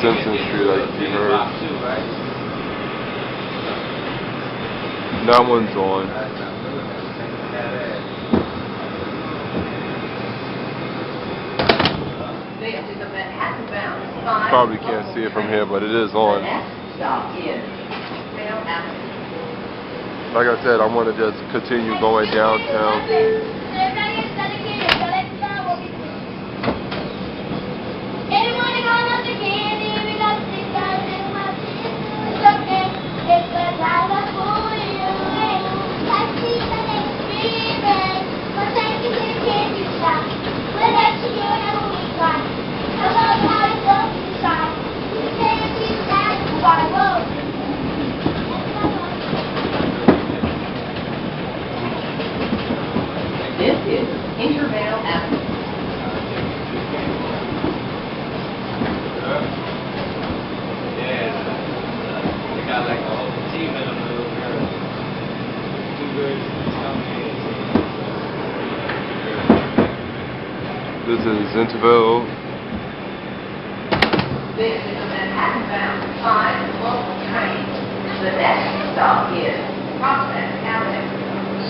Simpson Street, like you heard. That one's on. Probably can't see it from here, but it is on. Like I said, I want to just continue going downtown. This is Intervale Avenue. They got like a whole team in them little girls. Two girls This is Intervale. This is a Manhattan-bound 5 local train. The next stop is Prospect Avenue.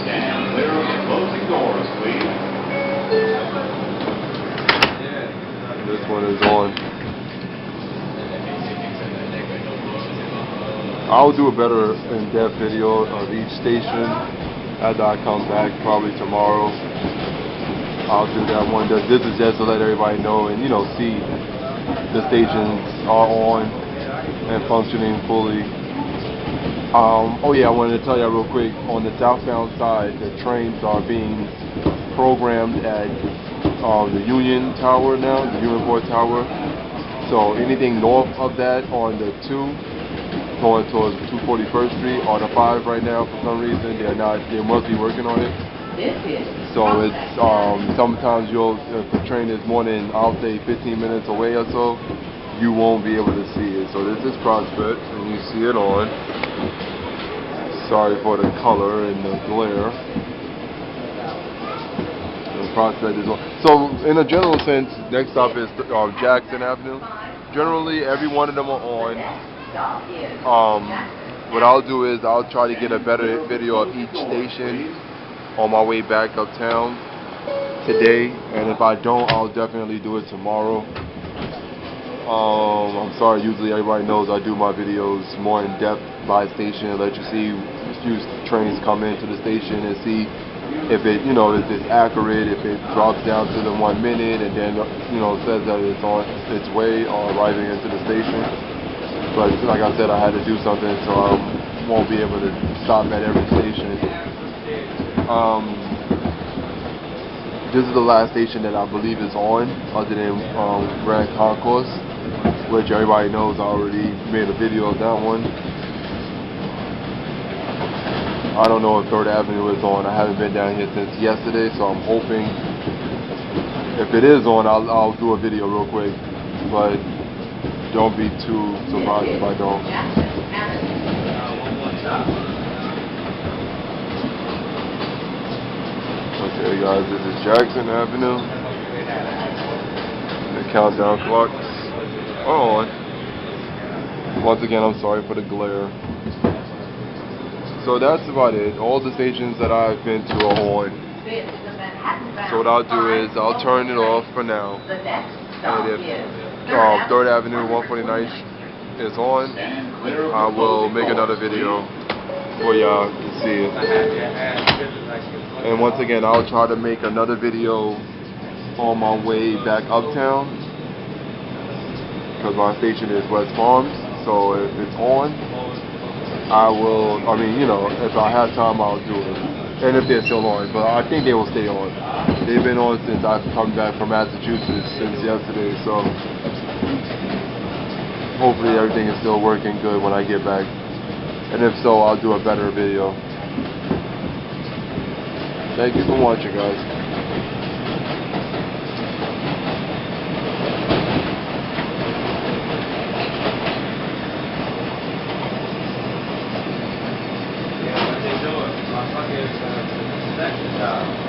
Stand clear of the closing doors, please. This one is on. I'll do a better in-depth video of each station after I come back, probably tomorrow. I'll do that one. This is just to let everybody know and, you know, see the stations are on and functioning fully. Oh yeah, I wanted to tell you real quick, on the southbound side, the trains are being programmed at the Union Tower now, the Union Board Tower. So anything north of that on the 2, going towards 241st Street, or the 5 right now, for some reason, they must be working on it. So it's, sometimes if the train is more than, I'll say 15 minutes away or so, you won't be able to see it. So this is Prospect, and you see it on. Sorry for the color and the glare. The Prospect is on. So in a general sense, next stop is Jackson Avenue. Generally, every one of them are on. What I'll do is I'll try to get a better video of each station on my way back uptown today, and if I don't, I'll definitely do it tomorrow. I'm sorry, usually everybody knows I do my videos more in depth by station, let you see few trains come into the station and see if it, you know, if it's accurate, if it drops down to the 1 minute and then, you know, says that it's on its way or arriving into the station. But like I said, I had to do something, so I won't be able to stop at every station. This is the last station that I believe is on, other than Grand Concourse, which everybody knows I already made a video of that one. I don't know if 3rd Avenue is on. I haven't been down here since yesterday, so I'm hoping if it is on, I'll do a video real quick. But don't be too surprised if I don't. Okay guys, this is Jackson Avenue. The countdown clocks are on. Once again, I'm sorry for the glare. So that's about it. All the stations that I've been to are on. So what I'll do is I'll turn it off for now. And if 3rd Avenue 149th is on, I will make another video for y'all to see it. And once again, I'll try to make another video on my way back uptown, because my station is West Farms. So if it's on, I will, I mean, you know, if I have time, I'll do it. And if they're still on, but I think they will stay on. They've been on since I've come back from Massachusetts, since yesterday, so hopefully everything is still working good when I get back. And if so, I'll do a better video. Thank you for watching, guys. Motherfuckers, section job.